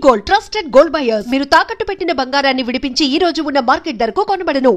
Gold, trusted gold buyers. మీరు తాకట్టు పెట్టిన బంగారాన్ని విడిపించి ఈ రోజు ఉన్న మార్కెట్ ధరకు కొనబడను.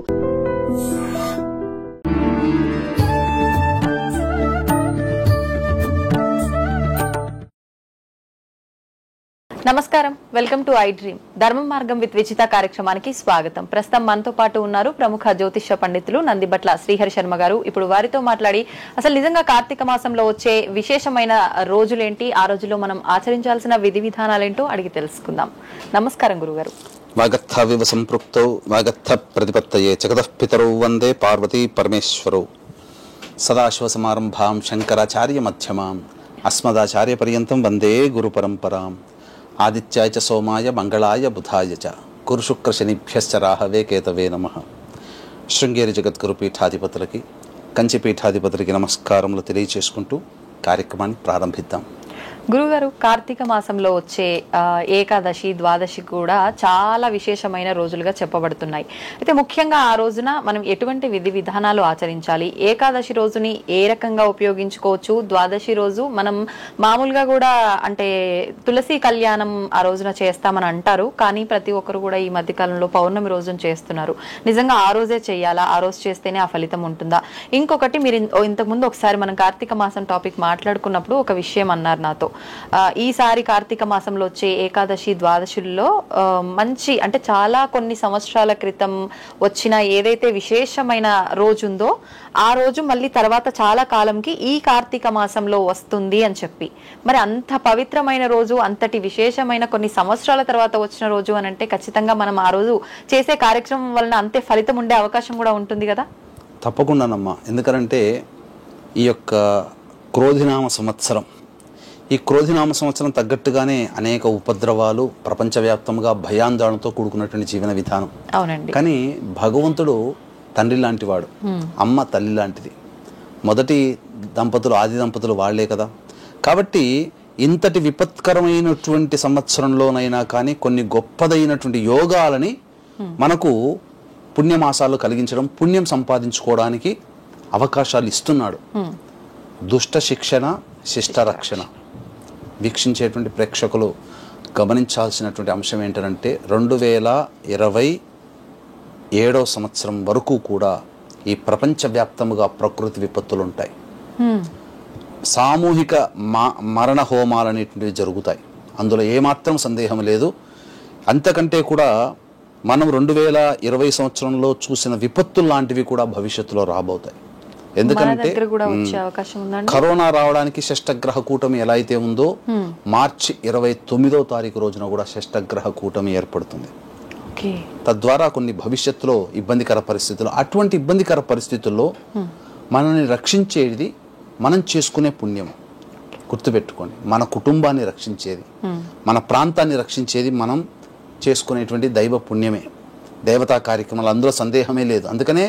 నమస్కారం, వెల్కమ్ టు ఐ డ్రీమ్. ధర్మ మార్గం విత్ విచిత కార్యక్రమానికి స్వాగతం. ప్రస్తుతం మనతో పాటు ఉన్నారు ప్రముఖ జ్యోతిష్య పండితులు నందిబట్ల శ్రీహరి శర్మ గారు. ఇప్పుడు వారితో మాట్లాడి అసలు నిజంగా కార్తీక మాసంలో వచ్చే విశేషమైన రోజులేంటి, ఆ రోజుల్లో మనం ఆచరించాల్సిన విధి విధానాలేంటో అడిగి తెలుసుకుందాం. నమస్కారం గురుగారు. వాగర్థవివ సంపృక్తౌ వాగర్థ ప్రతిపత్తయే జగతః పితరౌ వందే పార్వతీ పరమేశ్వరౌ. సదాశివ సమారంభాం శంకరాచార్య మధ్యమాం అస్మదాచార్య పర్యంతం వందే గురు పరంపరాం. ఆదిత్యాయ చ సోమాయ మంగళాయ బుధాయ చ గురు శుక్ర శనిభ్యశ్చ రాహవే కేతవే నమః. శృంగేరి జగద్గురు పీఠాధిపతులకి, కంచి పీఠాధిపతులకి నమస్కారములు తెలియచేసుకుంటూ కార్యక్రమాన్ని ప్రారంభిద్దాం. గురుగారు, కార్తీక మాసంలో వచ్చే ఏకాదశి, ద్వాదశి కూడా చాలా విశేషమైన రోజులుగా చెప్పబడుతున్నాయి. అయితే ముఖ్యంగా ఆ రోజున మనం ఎటువంటి విధి విధానాలు ఆచరించాలి, ఏకాదశి రోజుని ఏ రకంగా ఉపయోగించుకోవచ్చు, ద్వాదశి రోజు మనం మామూలుగా కూడా అంటే తులసి కళ్యాణం ఆ రోజున చేస్తామని అంటారు, కానీ ప్రతి ఒక్కరు కూడా ఈ మధ్య కాలంలో పౌర్ణమి రోజున చేస్తున్నారు. నిజంగా ఆ రోజే చేయాలా, ఆ రోజు చేస్తేనే ఆ ఫలితం ఉంటుందా? ఇంకొకటి, మీరు ఇంతకుముందు ఒకసారి మనం కార్తీక మాసం టాపిక్ మాట్లాడుకున్నప్పుడు ఒక విషయం అన్నారు నాతో. ఈసారి కార్తీక మాసంలో వచ్చే ఏకాదశి, ద్వాదశుల్లో మంచి అంటే చాలా కొన్ని సంవత్సరాల క్రితం వచ్చిన ఏదైతే విశేషమైన రోజు ఉందో ఆ రోజు మళ్ళీ తర్వాత చాలా కాలంకి ఈ కార్తీక మాసంలో వస్తుంది అని చెప్పి, మరి అంత పవిత్రమైన రోజు, అంతటి విశేషమైన కొన్ని సంవత్సరాల తర్వాత వచ్చిన రోజు అని అంటే ఖచ్చితంగా మనం ఆ రోజు చేసే కార్యక్రమం వలన అంతే ఫలితం ఉండే అవకాశం కూడా ఉంటుంది కదా? తప్పకుండానమ్మా. ఎందుకంటే ఈ యొక్క క్రోధినామ సంవత్సరం, ఈ క్రోధినామ సంవత్సరం తగ్గట్టుగానే అనేక ఉపద్రవాలు, ప్రపంచవ్యాప్తంగా భయాందోళనతో కూడుకున్నటువంటి జీవన విధానం. అవునండి. కానీ భగవంతుడు తండ్రి లాంటి వాడు, అమ్మ తల్లి లాంటిది. మొదటి దంపతులు, ఆది దంపతులు వాళ్లే కదా. కాబట్టి ఇంతటి విపత్కరమైనటువంటి సంవత్సరంలోనైనా కానీ కొన్ని గొప్పదైనటువంటి యోగాలని మనకు పుణ్యమాసాలు కలిగించడం, పుణ్యం సంపాదించుకోవడానికి అవకాశాలు ఇస్తున్నాడు. దుష్ట శిక్షణ, శిష్ట రక్షణ. వీక్షించేటువంటి ప్రేక్షకులు గమనించాల్సినటువంటి అంశం ఏంటంటే 2027 సంవత్సరం వరకు కూడా ఈ ప్రపంచవ్యాప్తముగా ప్రకృతి విపత్తులు ఉంటాయి. సామూహిక మరణ హోమాలు అనేటువంటివి జరుగుతాయి. అందులో ఏమాత్రం సందేహం లేదు. అంతకంటే కూడా మనం 2020 సంవత్సరంలో చూసిన విపత్తులు లాంటివి కూడా భవిష్యత్తులో రాబోతాయి. ఎందుకంటే కరోనా రావడానికి షష్టగ్రహ కూటమి ఎలా అయితే ఉందో, మార్చి 29వ తారీఖు రోజున కూడా షష్టగ్రహ కూటమి ఏర్పడుతుంది. తద్వారా కొన్ని భవిష్యత్తులో ఇబ్బందికర పరిస్థితులు, అటువంటి ఇబ్బందికర పరిస్థితుల్లో మనల్ని రక్షించేది మనం చేసుకునే పుణ్యం. గుర్తుపెట్టుకోండి, మన కుటుంబాన్ని రక్షించేది, మన ప్రాంతాన్ని రక్షించేది మనం చేసుకునేటువంటి దైవ పుణ్యమే, దేవతా కార్యక్రమాలు, అందులో సందేహమే లేదు. అందుకనే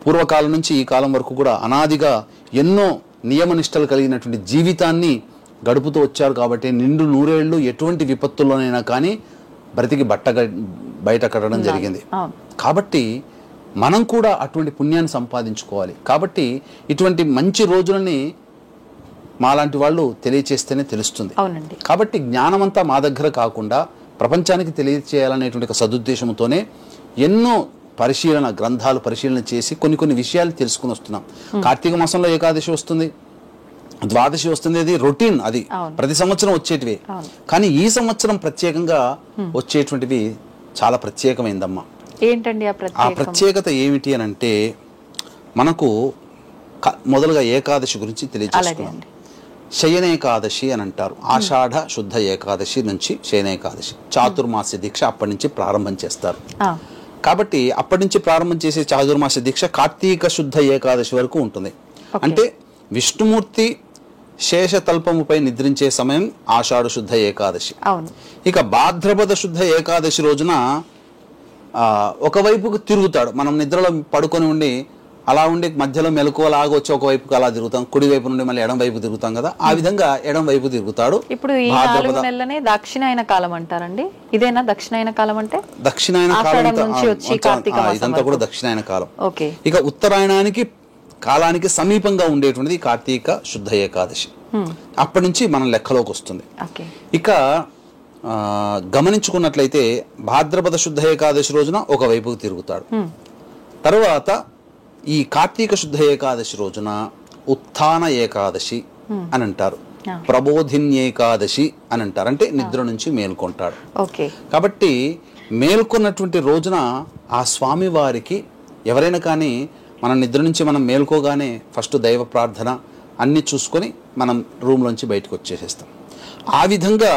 పూర్వకాలం నుంచి ఈ కాలం వరకు కూడా అనాదిగా ఎన్నో నియమనిష్టలు కలిగినటువంటి జీవితాన్ని గడుపుతూ వచ్చారు. కాబట్టి నిండు నూరేళ్లు ఎటువంటి విపత్తుల్లోనైనా కానీ బ్రతికి బయట కట్టడం జరిగింది. కాబట్టి మనం కూడా అటువంటి పుణ్యాన్ని సంపాదించుకోవాలి. కాబట్టి ఇటువంటి మంచి రోజులని మాలాంటి వాళ్ళు తెలియచేస్తేనే తెలుస్తుంది. కాబట్టి జ్ఞానమంతా మా దగ్గర కాకుండా ప్రపంచానికి తెలియచేయాలనేటువంటి ఒక సదుద్దేశంతోనే ఎన్నో గ్రంథాలు పరిశీలన చేసి కొన్ని విషయాలు తెలుసుకుని వస్తున్నాం. కార్తీక మాసంలో ఏకాదశి వస్తుంది, ద్వాదశి వస్తుంది, అది రొటీన్, అది ప్రతి సంవత్సరం వచ్చేటివి. కానీ ఈ సంవత్సరం ప్రత్యేకంగా వచ్చేటువంటివి చాలా ప్రత్యేకమైందమ్మా. ఏంటండి ఆ ప్రత్యేకత ఏమిటి అని అంటే, మనకు మొదలుగా ఏకాదశి గురించి తెలియజేస్తున్నాం. శయనేకాదశి అని అంటారు. ఆషాఢ శుద్ధ ఏకాదశి నుంచి శయనేకాదశి, చాతుర్మాస్య దీక్ష అప్పటి నుంచి ప్రారంభం చేస్తారు. కాబట్టి అప్పటి నుంచి ప్రారంభం చేసే చాతుర్మాస దీక్ష కార్తీక శుద్ధ ఏకాదశి వరకు ఉంటుంది. అంటే విష్ణుమూర్తి శేషతల్పముపై నిద్రించే సమయం ఆషాఢ శుద్ధ ఏకాదశి. ఇక భాద్రపద శుద్ధ ఏకాదశి రోజున ఒకవైపుకు తిరుగుతాడు. మనం నిద్రలో పడుకొని ఉండి అలా ఉండి మధ్యలో మెలకువలాగా వచ్చి ఒకవైపుకి అలా తిరుగుతాం, కుడి వైపు నుండి మళ్ళీ ఎడం వైపు తిరుగుతాం కదా, ఆ విధంగా ఎడం వైపు తిరుగుతాడు. ఇప్పుడు ఈ 4 నెలలనే దక్షిణాయన కాలం అంటారండి. ఇదేనా దక్షిణాయన కాలం అంటే? దక్షిణాయన కాలం ఇదంతా కూడా దక్షిణాయన కాలం. ఇక ఉత్తరాయణానికి కాలానికి సమీపంగా ఉండేటువంటిది కార్తీక శుద్ధ ఏకాదశి. అప్పటి నుంచి మన లెక్కలోకి వస్తుంది. ఇక గమనించుకున్నట్లయితే భాద్రపద శుద్ధ ఏకాదశి రోజున ఒకవైపుకు తిరుగుతాడు. తర్వాత ఈ కార్తీక శుద్ధ ఏకాదశి రోజున ఉత్థాన ఏకాదశి అని అంటారు, ప్రబోధిన్యేకాదశి అని అంటారు, అంటే నిద్ర నుంచి మేల్కొంటాడు. కాబట్టి మేల్కొన్నటువంటి రోజున ఆ స్వామి వారికి ఎవరైనా కానీ మనం నిద్ర నుంచి మనం మేల్కోగానే ఫస్ట్ దైవ ప్రార్థన అన్నీ చూసుకొని మనం రూమ్లోంచి బయటకు వచ్చేసేస్తాం. ఆ విధంగా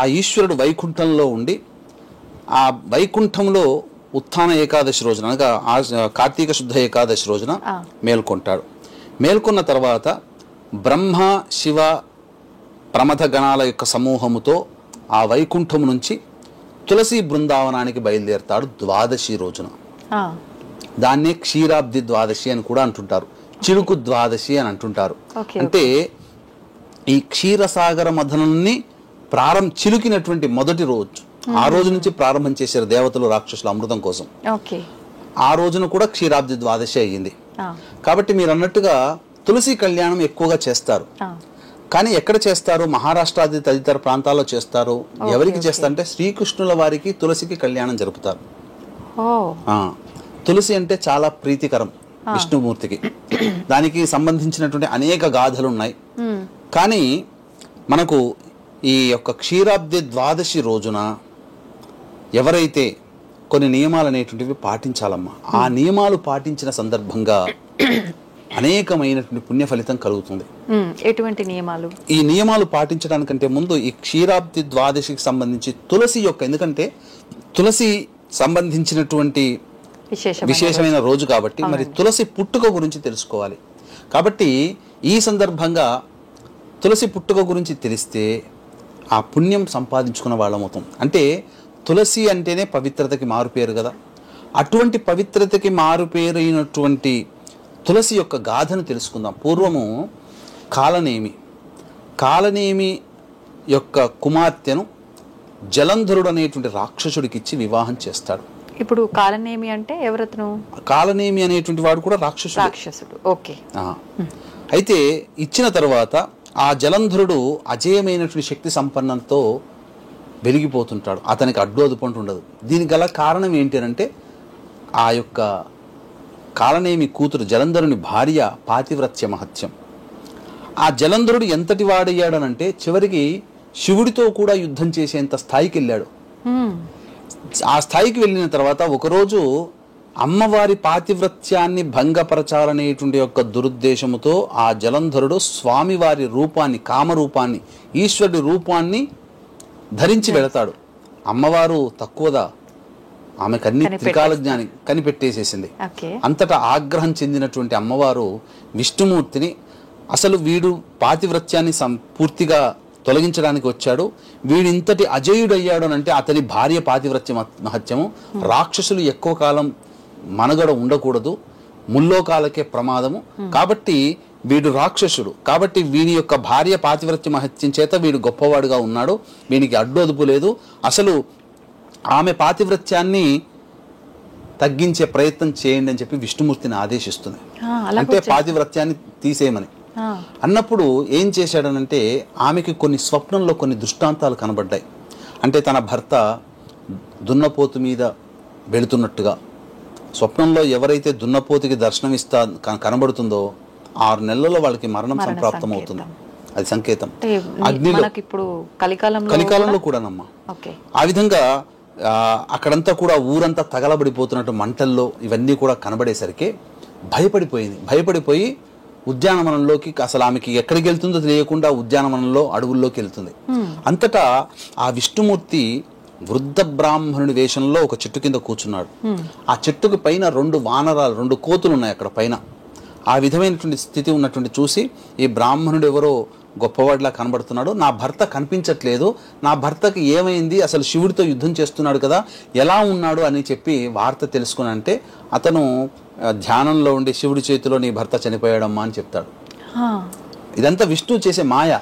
ఆ ఈశ్వరుడు వైకుంఠంలో ఉండి ఆ వైకుంఠంలో ఉత్థాన ఏకాదశి రోజున అనగా కార్తీక శుద్ధ ఏకాదశి రోజున మేల్కొంటాడు. మేల్కొన్న తర్వాత బ్రహ్మ శివ ప్రమథ గణాల యొక్క సమూహముతో ఆ వైకుంఠం నుంచి తులసి బృందావనానికి బయలుదేరతాడు ద్వాదశి రోజున. దాన్నే క్షీరాబ్ది ద్వాదశి అని కూడా అంటుంటారు, చిలుకు ద్వాదశి అని అంటుంటారు. అంటే ఈ క్షీరసాగర మథనాన్ని చిలుకినటువంటి మొదటి రోజు, ఆ రోజు నుంచి ప్రారంభం చేశారు దేవతలు రాక్షసులు అమృతం కోసం. ఆ రోజున కూడా క్షీరాబ్ది ద్వాదశి అయ్యింది. కాబట్టి మీరు అన్నట్టుగా తులసి కళ్యాణం ఎక్కువగా చేస్తారు. కానీ ఎక్కడ చేస్తారు? మహారాష్ట్రాది తదితర ప్రాంతాల్లో చేస్తారు. ఎవరికి చేస్తారంటే శ్రీకృష్ణుల వారికి తులసికి కళ్యాణం జరుపుతారు. తులసి అంటే చాలా ప్రీతికరం విష్ణుమూర్తికి, దానికి సంబంధించినటువంటి అనేక గాథలు ఉన్నాయి. కానీ మనకు ఈ యొక్క క్షీరాబ్ది ద్వాదశి రోజున ఎవరైతే కొన్ని నియమాలు అనేటువంటివి పాటించాలమ్మా, ఆ నియమాలు పాటించిన సందర్భంగా అనేకమైనటువంటి పుణ్య ఫలితం కలుగుతుంది. ఎటువంటి నియమాలు? ఈ నియమాలు పాటించడానికంటే ముందు ఈ క్షీరాబ్ది ద్వాదశికి సంబంధించి తులసి యొక్క, ఎందుకంటే తులసి సంబంధించినటువంటి విశేషమైన రోజు కాబట్టి మరి తులసి పుట్టుక గురించి తెలుసుకోవాలి. కాబట్టి ఈ సందర్భంగా తులసి పుట్టుక గురించి తెలిస్తే ఆ పుణ్యం సంపాదించుకున్న వాళ్ళమవుతాం. అంటే తులసి అంటేనే పవిత్రతకి మారుపేరు కదా. అటువంటి పవిత్రతకి మారుపేరైనటువంటి తులసి యొక్క గాథను తెలుసుకుందాం. పూర్వము కాలనేమి యొక్క కుమార్తెను జలంధరుడు అనేటువంటి రాక్షసుడికి ఇచ్చి వివాహం చేస్తాడు. ఇప్పుడు కాలనేమి అంటే ఎవరతను? కాలనేమి అనేటువంటి వాడు కూడా రాక్షసుడు. ఓకే. అయితే ఇచ్చిన తర్వాత ఆ జలంధరుడు అజేయమైనటువంటి శక్తి సంపన్నంతో వెలిగిపోతుంటాడు, అతనికి అడ్డు అదుపంటు ఉండదు. దీనికి గల కారణం ఏంటి అంటే ఆ యొక్క కాలనేమి కూతురు జలంధరుని భార్య పాతివ్రత్య మహత్యం. ఆ జలంధరుడు ఎంతటి వాడయ్యాడనంటే చివరికి శివుడితో కూడా యుద్ధం చేసేంత స్థాయికి వెళ్ళాడు. ఆ స్థాయికి వెళ్ళిన తర్వాత ఒకరోజు అమ్మవారి పాతివ్రత్యాన్ని భంగపరచాలనేటువంటి యొక్క దురుద్దేశముతో ఆ జలంధరుడు స్వామివారి రూపాన్ని, కామరూపాన్ని, ఈశ్వరుడి రూపాన్ని ధరించి వెళతాడు. అమ్మవారు తక్కువదా, ఆమెకు అన్ని త్రికాల జ్ఞాని కనిపెట్టేసేసింది. అంతటా ఆగ్రహం చెందినటువంటి అమ్మవారు విష్ణుమూర్తిని, అసలు వీడు పాతివ్రత్యాన్ని పూర్తిగా తొలగించడానికి వచ్చాడు, వీడు ఇంతటి అజయుడయ్యాడు అంటే అతని భార్య పాతివ్రత్య మహత్యము, రాక్షసులు ఎక్కువ కాలం మనగడ ఉండకూడదు, ముల్లోకాలకే ప్రమాదము, కాబట్టి వీడు రాక్షసుడు, కాబట్టి వీని యొక్క భార్య పాతివ్రత్య మహత్యం చేత వీడు గొప్పవాడుగా ఉన్నాడు, వీనికి అడ్డు అదుపు లేదు, అసలు ఆమె పాతివ్రత్యాన్ని తగ్గించే ప్రయత్నం చేయండి అని చెప్పి విష్ణుమూర్తిని ఆదేశిస్తుంది. అంటే పాతివ్రత్యాన్ని తీసేయమని అన్నప్పుడు ఏం చేశాడనంటే ఆమెకి కొన్ని స్వప్నంలో కొన్ని దృష్టాంతాలు కనబడ్డాయి. అంటే తన భర్త దున్నపోతు మీద వెళుతున్నట్టుగా స్వప్నంలో ఎవరైతే దున్నపోతుకి దర్శనమిస్తా కనబడుతుందో 6 నెలల్లో వాళ్ళకి మరణం సంప్రాప్తం అవుతుంది. అది సంకేతం. అగ్నిలో కలికాలంలో కూడానమ్మా. ఆ విధంగా అక్కడంతా కూడా ఊరంతా తగలబడిపోతున్నట్టు మంటల్లో ఇవన్నీ కూడా కనబడేసరికి భయపడిపోయి ఉద్యానవనంలోకి, అసలు ఆమెకి ఎక్కడికి వెళ్తుందో తెలియకుండా ఉద్యానవనంలో అడవుల్లోకి వెళ్తుంది. అంతటా ఆ విష్ణుమూర్తి వృద్ధ బ్రాహ్మణుడి వేషంలో ఒక చెట్టు కింద కూర్చున్నాడు. ఆ చెట్టుకి పైన 2 వానరాలు, 2 కోతులు ఉన్నాయి అక్కడ పైన. ఆ విధమైనటువంటి స్థితి ఉన్నటువంటి చూసి ఈ బ్రాహ్మణుడు ఎవరో గొప్పవాడిలా కనబడుతున్నాడు, నా భర్త కనిపించట్లేదు, నా భర్తకి ఏమైంది, అసలు శివుడితో యుద్ధం చేస్తున్నాడు కదా, ఎలా ఉన్నాడు అని చెప్పి వార్త తెలుసుకుని అంటే అతను ధ్యానంలో ఉండి శివుడి చేతిలో నీ భర్త చనిపోయాడమ్మా అని చెప్తాడు. ఇదంతా విష్ణువు చేసే మాయ.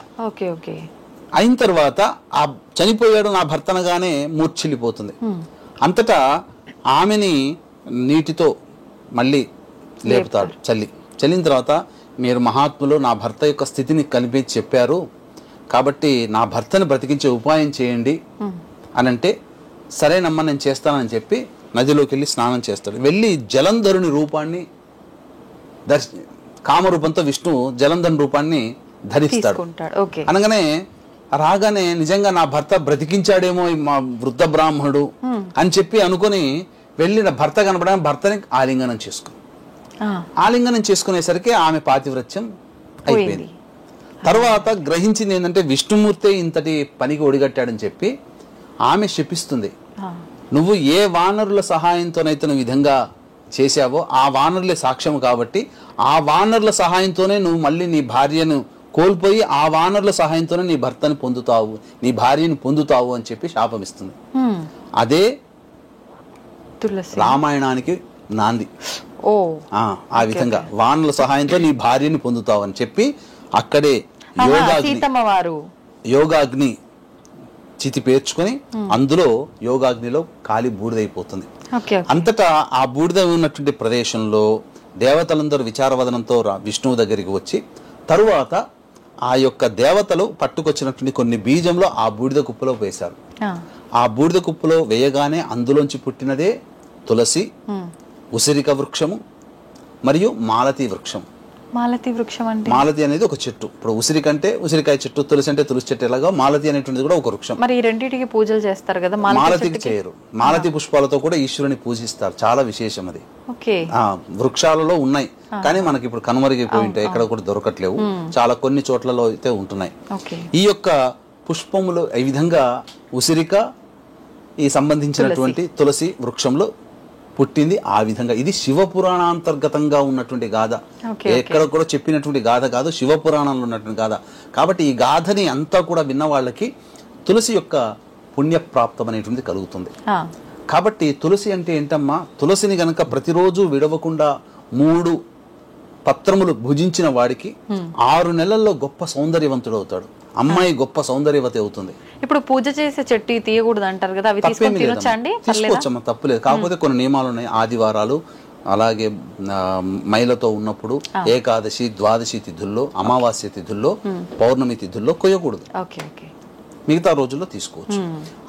అయిన తర్వాత ఆ చనిపోయాడు నా భర్తనగానే మూర్ఛిల్లిపోతుంది. అంతటా ఆమెని నీటితో మళ్ళీ లేపుతాడు, చల్లిన తర్వాత మీరు మహాత్ములు నా భర్త యొక్క స్థితిని కలిపి చెప్పారు, కాబట్టి నా భర్తను బ్రతికించే ఉపాయం చేయండి అని అంటే, సరేనమ్మా నేను చేస్తానని చెప్పి నదిలోకి వెళ్ళి స్నానం చేస్తాడు. వెళ్ళి జలంధరుని రూపాన్ని కామరూపంతో విష్ణు జలంధరుని రూపాన్ని ధరిస్తాడు. అనగానే రాగానే నిజంగా నా భర్త బ్రతికించాడేమో మా వృద్ధ బ్రాహ్మణుడు అని చెప్పి అనుకుని వెళ్ళి నా భర్త కనపడని భర్తని ఆలింగనం చేసుకునేసరికి ఆమె పాతివ్రత్యం అయిపోయింది. తర్వాత గ్రహించింది ఏంటంటే విష్ణుమూర్తి ఇంతటి పనికి ఒడిగట్టాడని చెప్పి ఆమె శపిస్తుంది. నువ్వు ఏ వానరుల సహాయంతోనైతే నువ్వు విధంగా చేశావో ఆ వానరులే సాక్ష్యం కాబట్టి ఆ వానరుల సహాయంతోనే నువ్వు మళ్ళీ నీ భార్యను కోల్పోయి ఆ వానరుల సహాయంతోనే నీ భర్తను పొందుతావు, నీ భార్యను పొందుతావు అని చెప్పి శాపమిస్తుంది. అదే రామాయణానికి నాంది. ఆ విధంగా వానరుల సహాయంతో నీ భార్యని పొందుతావు అని చెప్పి అక్కడే యోగాగ్ని చితి పేర్చుకొని అందులో యోగాగ్నిలో కాలి బూడిదైపోతుంది. అంతటా ఆ బూడిద ఉన్నటువంటి ప్రదేశంలో దేవతలందరూ విచారవదనంతో విష్ణువు దగ్గరికి వచ్చి తరువాత ఆ యొక్క దేవతలు పట్టుకొచ్చినటువంటి కొన్ని బీజంలో ఆ బూడిద కుప్పలో వేశారు. ఆ బూడిద కుప్పలో వేయగానే అందులోంచి పుట్టినదే తులసి, ఉసిరిక వృక్షము మరియు మాలతి వృక్షం. మాలతి అనేది ఒక చెట్టు. ఇప్పుడు ఉసిరిక అంటే ఉసిరికాయ చెట్టు, తులసి అంటే తులసి చెట్టు, ఎలాగో మాలతి అనేటువంటిది కూడా ఒక వృక్షం. మరి రెండింటికి పూజలు చేస్తారు కదా, మాలతికి చేయరు. మాలతి పుష్పాలతో కూడా ఈశ్వరుని పూజిస్తారు. చాలా విశేషం అది. వృక్షాలలో ఉన్నాయి కానీ మనకి ఇప్పుడు కనుమరిగిపోయి ఉంటాయి, ఎక్కడ కూడా దొరకట్లేవు. చాలా కొన్ని చోట్లలో అయితే ఉంటున్నాయి. ఈ యొక్క పుష్పములు ఈ విధంగా ఉసిరిక ఈ సంబంధించినటువంటి తులసి వృక్షంలో పుట్టింది. ఆ విధంగా ఇది శివపురాణాంతర్గతంగా ఉన్నటువంటి గాథ, ఎక్కడ కూడా చెప్పినటువంటి గాథ కాదు, శివపురాణంలో ఉన్నటువంటి గాథ. కాబట్టి ఈ గాథని అంతా కూడా విన్న వాళ్ళకి తులసి యొక్క పుణ్యప్రాప్తం అనేటువంటిది కలుగుతుంది. కాబట్టి తులసి అంటే ఏంటమ్మా, తులసిని గనక ప్రతిరోజు విడవకుండా 3 పత్రములు భుజించిన వాడికి 6 నెలల్లో గొప్ప సౌందర్యవంతుడు అవుతాడు. అమ్మాయి గొప్ప సౌందర్యవతి అవుతుంది. ఇప్పుడు పూజ చేసే చెట్టు తీయకూడదు అంటారు కదా, అవి తీసుకొని తినొచ్చండి? తీసుకోవచ్చమ్మా, తప్పులేదు. కాకపోతే కొన్ని నియమాలు ఉన్నాయి. ఆదివారాలు, అలాగే మైలతో ఉన్నప్పుడు, ఏకాదశి, ద్వాదశి తిథుల్లో, అమావాస్య తిథుల్లో, పౌర్ణమి తిథుల్లో కొయ్యకూడదు. మిగతా రోజుల్లో తీసుకోవచ్చు.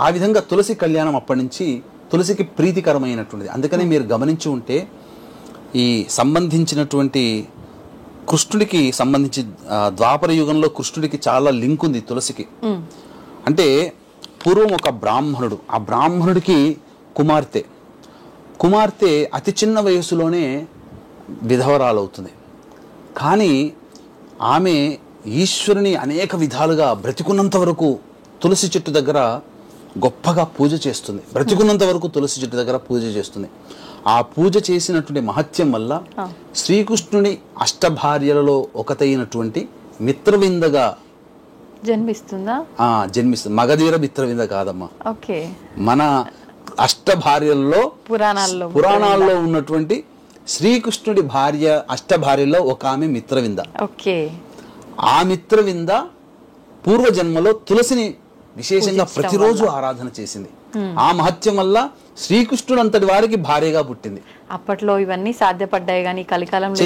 ఆ విధంగా తులసి కళ్యాణం అప్పటి నుంచి తులసికి ప్రీతికరమైనటువంటిది. అందుకని మీరు గమనించి ఉంటే ఈ సంబంధించినటువంటి కృష్ణుడికి సంబంధించి ద్వాపర యుగంలో కృష్ణుడికి చాలా లింక్ ఉంది తులసికి. అంటే పూర్వం ఒక బ్రాహ్మణుడు, ఆ బ్రాహ్మణుడికి కుమార్తె అతి చిన్న వయసులోనే విధవరాలవుతుంది. కానీ ఆమె ఈశ్వరుని అనేక విధాలుగా బ్రతికున్నంత వరకు తులసి చెట్టు దగ్గర గొప్పగా పూజ చేస్తుంది. బ్రతికున్నంత వరకు తులసి చెట్టు దగ్గర పూజ చేస్తుంది. ఆ పూజ చేసినటువంటి మహత్యం వల్ల శ్రీకృష్ణుని అష్టభార్యలలో ఒకటైనటువంటి మిత్రవిందగా జన్మిస్తుంది. మగధీర మిత్రవింద కాదమ్మా, మన అష్టభార్యలలో పురాణాల్లో ఉన్నటువంటి శ్రీకృష్ణుడి భార్య అష్టభార్యలో ఒక ఆమె మిత్రవింద. ఆ మిత్రవింద పూర్వజన్మలో తులసిని విశేషంగా ప్రతిరోజు ఆరాధన చేసింది. ఆ మహత్యం వల్ల శ్రీకృష్ణుడు అంతటి వారికి భార్యగా పుట్టింది. అప్పట్లో ఇవన్నీ సాధ్యపడ్డాయి కానీ కలికాలంలో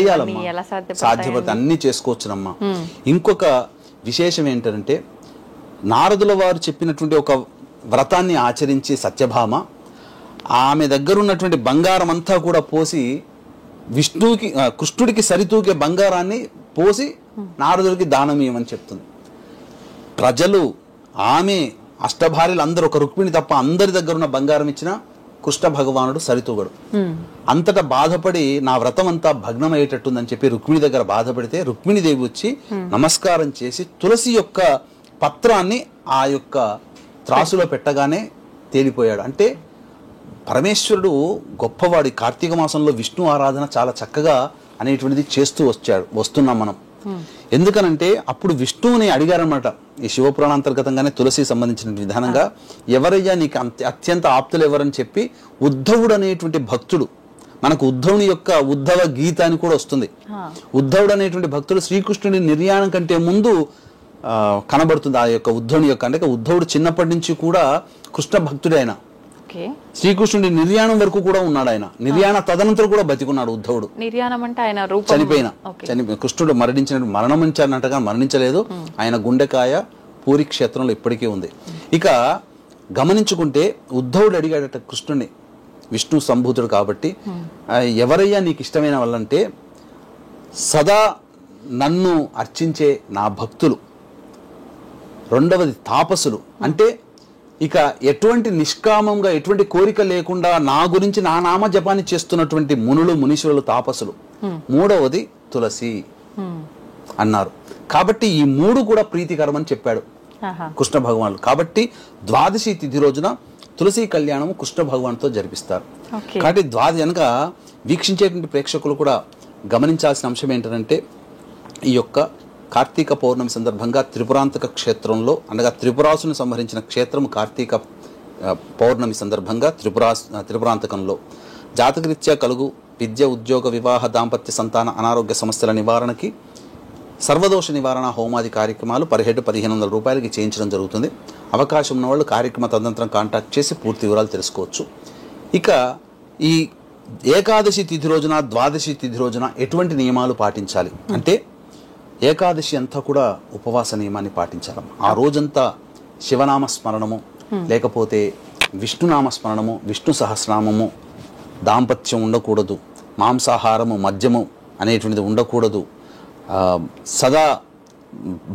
ఎలా సాధ్యపడితే అన్ని చేసుకోవచ్చునమ్మా. ఇంకొక విశేషం ఏంటంటే నారదుల వారు చెప్పినటువంటి ఒక వ్రతాన్ని ఆచరించి సత్యభామ ఆమె దగ్గర ఉన్నటువంటి బంగారం అంతా కూడా పోసి విష్ణువుకి కృష్ణుడికి సరితూగే బంగారాన్ని పోసి నారదుడికి దానమీయమని చెప్తుంది. ప్రజలు ఆమె అష్టభార్యలు అందరూ ఒక రుక్మిణి తప్ప అందరి దగ్గర ఉన్న బంగారం ఇచ్చిన కృష్ణ భగవానుడు సరితూగడు. అంతటా బాధపడి నా వ్రతం అంతా భగ్నమయ్యేటట్టుందని చెప్పి రుక్మిణి దగ్గర బాధపడితే రుక్మిణీదేవి వచ్చి నమస్కారం చేసి తులసి యొక్క పత్రాన్ని ఆ యొక్క త్రాసులో పెట్టగానే తేలిపోయాడు. అంటే పరమేశ్వరుడు గొప్పవాడి. కార్తీక మాసంలో విష్ణు ఆరాధన చాలా చక్కగా అనేటువంటిది చేస్తూ వస్తున్నాం మనం. ఎందుకనంటే అప్పుడు విష్ణువుని అడిగారనమాట. ఈ శివపురాణాంతర్గతంగానే తులసి సంబంధించిన విధానంగా ఎవరయ్యా నీకు అత్యంత ఆప్తులు ఎవరని చెప్పి ఉద్ధవుడు అనేటువంటి భక్తుడు, మనకు ఉద్ధవుని యొక్క ఉద్ధవ గీత అని కూడా వస్తుంది. ఉద్ధవుడు అనేటువంటి భక్తుడు శ్రీకృష్ణుడి నిర్యాణం కంటే ముందు కనబడుతుంది. ఆ యొక్క ఉద్ధవుని యొక్క అంటే ఉద్ధవుడు చిన్నప్పటి నుంచి కూడా కృష్ణ భక్తుడే. ఆయన శ్రీకృష్ణుడి నిర్యాణం వరకు కూడా ఉన్నాడు. ఆయన నిర్యాణ తదనంతరం కూడా బతికున్నాడు ఉద్ధవుడు. నిర్యాణం అంటే ఆయన చనిపోయిన కృష్ణుడు మరణించినట్టు మరణించారన్నట్టుగా మరణించలేదు. ఆయన గుండెకాయ పూరి క్షేత్రంలో ఇప్పటికీ ఉంది. ఇక గమనించుకుంటే ఉద్ధవుడు అడిగాడట కృష్ణుని, విష్ణు సంభూతుడు కాబట్టి, ఎవరయ్యా నీకు ఇష్టమైన వాళ్ళంటే సదా నన్ను అర్చించే నా భక్తులు, రెండవది తాపసులు, అంటే ఇక ఎటువంటి నిష్కామంగా ఎటువంటి కోరిక లేకుండా నా గురించి నా నామ జపాన్ని చేస్తున్నటువంటి మునులు మునీశ్వరులు తాపసులు, మూడవది తులసి అన్నారు. కాబట్టి ఈ మూడు కూడా ప్రీతికరమని చెప్పాడు కృష్ణ భగవానుడు. కాబట్టి ద్వాదశి తిథి రోజున తులసి కళ్యాణము కృష్ణ భగవాన్తో జరిపిస్తారు. కాబట్టి కనుక వీక్షించేటువంటి ప్రేక్షకులు కూడా గమనించాల్సిన అంశం ఏంటంటే, ఈ యొక్క కార్తీక పౌర్ణమి సందర్భంగా త్రిపురాంతక క్షేత్రంలో, అనగా త్రిపురాసుని సంహరించిన క్షేత్రం కార్తీక పౌర్ణమి సందర్భంగా త్రిపురాంతకంలో జాతకరీత్యా కలుగు విద్య, ఉద్యోగ, వివాహ, దాంపత్య, సంతాన, అనారోగ్య సమస్యల నివారణకి సర్వదోష నివారణ హోమాది కార్యక్రమాలు పర్ హెడ్ 1500 రూపాయలకి చేయించడం జరుగుతుంది. అవకాశం ఉన్న వాళ్ళు కార్యక్రమ తదనంతరం కాంటాక్ట్ చేసి పూర్తి వివరాలు తెలుసుకోవచ్చు. ఇక ఈ ఏకాదశి తిథి రోజున, ద్వాదశి తిథి రోజున ఎటువంటి నియమాలు పాటించాలి అంటే, ఏకాదశి అంతా కూడా ఉపవాస నియమాన్ని పాటించాలి. ఆ రోజంతా శివనామ స్మరణము, లేకపోతే విష్ణునామ స్మరణము, విష్ణు సహస్రనామము, దాంపత్యం ఉండకూడదు, మాంసాహారము, మద్యము అనేటువంటిది ఉండకూడదు. సదా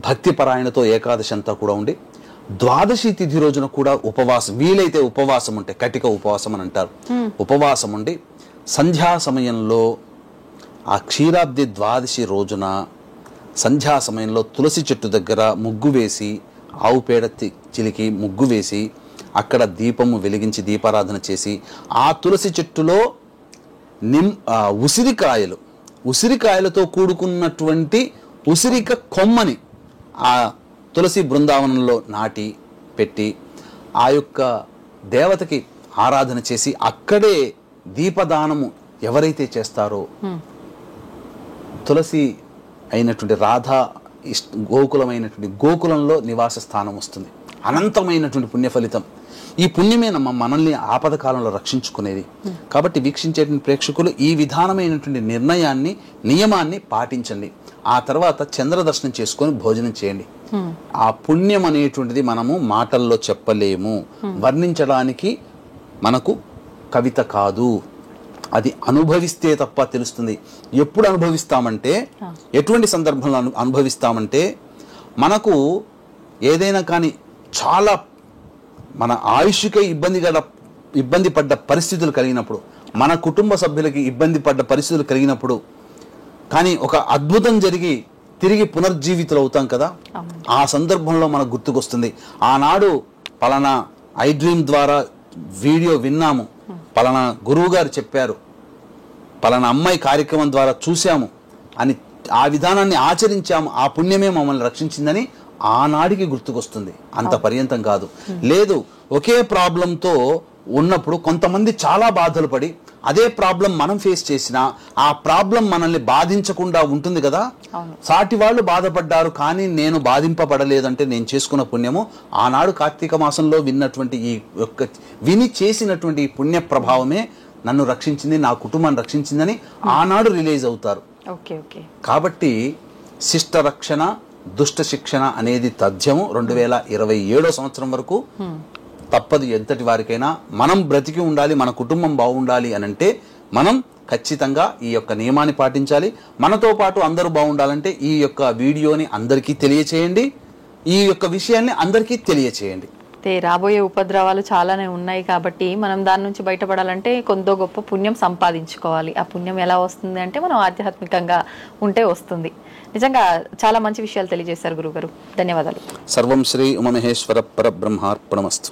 భక్తి పరాయణతో ఏకాదశి అంతా కూడా ఉండి, ద్వాదశి తిథి రోజున కూడా ఉపవాసం, వీలైతే ఉపవాసం ఉంటే కటిక ఉపవాసం అని అంటారు, ఉపవాసం ఉండి సంధ్యా సమయంలో ఆ క్షీరాబ్ది ద్వాదశి రోజున సంధ్యా సమయంలో తులసి చెట్టు దగ్గర ముగ్గు వేసి, ఆవు పేడ చిలికి ముగ్గు వేసి, అక్కడ దీపము వెలిగించి దీపారాధన చేసి, ఆ తులసి చెట్టులో ఉసిరికాయలతో కూడుకున్నటువంటి ఉసిరిక కొమ్మని ఆ తులసి బృందావనంలో నాటి పెట్టి, ఆ యొక్క దేవతకి ఆరాధన చేసి, అక్కడే దీపదానము ఎవరైతే చేస్తారో, తులసి అయినటువంటి రాధా గోకులమైనటువంటి గోకులంలో నివాస స్థానం వస్తుంది. అనంతమైనటువంటి పుణ్య ఫలితం. ఈ పుణ్యమే మనల్ని ఆపద కాలంలో రక్షించుకునేది. కాబట్టి వీక్షించేటువంటి ప్రేక్షకులు ఈ విధానమైనటువంటి నియమాన్ని పాటించండి. ఆ తర్వాత చంద్ర దర్శనం చేసుకొని భోజనం చేయండి. ఆ పుణ్యం అనేటువంటిది మనము మాటల్లో చెప్పలేము, వర్ణించడానికి మనకు కవిత కాదు, అది అనుభవిస్తే తప్ప తెలుస్తుంది. ఎప్పుడు అనుభవిస్తామంటే, ఎటువంటి సందర్భంలో అనుభవిస్తామంటే, మనకు ఏదైనా కానీ చాలా మన ఆయుష్కే ఇబ్బంది పడ్డ పరిస్థితులు కలిగినప్పుడు, మన కుటుంబ సభ్యులకి ఇబ్బంది పడ్డ పరిస్థితులు కలిగినప్పుడు, కానీ ఒక అద్భుతం జరిగి తిరిగి పునర్జీవితులు అవుతాం కదా, ఆ సందర్భంలో మనకు గుర్తుకొస్తుంది, ఆనాడు పలానా ఐ డ్రీమ్ ద్వారా వీడియో విన్నాము, పలానా గురువు గారు చెప్పారు, పలానా అమ్మాయి కార్యక్రమం ద్వారా చూశాము అని, ఆ విధానాన్ని ఆచరించాము, ఆ పుణ్యమే మమ్మల్ని రక్షించిందని ఆనాడికి గుర్తుకొస్తుంది. అంత పర్యంతం కాదు. లేదు, ఒకే ప్రాబ్లంతో ఉన్నప్పుడు కొంతమంది చాలా బాధలు పడి అదే ప్రాబ్లం మనం ఫేస్ చేసినా ఆ ప్రాబ్లం మనల్ని బాధించకుండా ఉంటుంది కదా. సాటి వాళ్ళు బాధపడ్డారు కానీ నేను బాధింపబడలేదంటే నేను చేసుకున్న పుణ్యము ఆనాడు కార్తీక మాసంలో విని చేసినటువంటి ఈ పుణ్య ప్రభావమే నన్ను రక్షించింది, నా కుటుంబాన్ని రక్షించిందని ఆనాడు రిలీజ్ అవుతారు. కాబట్టి శిష్ట రక్షణ, దుష్ట శిక్షణ అనేది తథ్యము 2027 సంవత్సరం వరకు తప్పదు. ఎంతటి వారికైనా మనం బ్రతికి ఉండాలి, మన కుటుంబం బాగుండాలి అని అంటే మనం ఖచ్చితంగా ఈ యొక్క నియమాన్ని పాటించాలి. మనతో పాటు అందరూ బాగుండాలంటే ఈ యొక్క వీడియోని అందరికీ తెలియచేయండి, ఈ యొక్క విషయాన్ని అందరికీ తెలియచేయండి. రాబోయే ఉపద్రవాలు చాలానే ఉన్నాయి కాబట్టి మనం దాని నుంచి బయటపడాలంటే కొంత గొప్ప పుణ్యం సంపాదించుకోవాలి. ఆ పుణ్యం ఎలా వస్తుంది అంటే మనం ఆధ్యాత్మికంగా ఉంటే వస్తుంది. నిజంగా చాలా మంచి విషయాలు తెలియజేశారు గురుగారు, ధన్యవాదాలు. సర్వం శ్రీ ఉమామహేశ్వర పరబ్రహ్మార్పణమస్తు.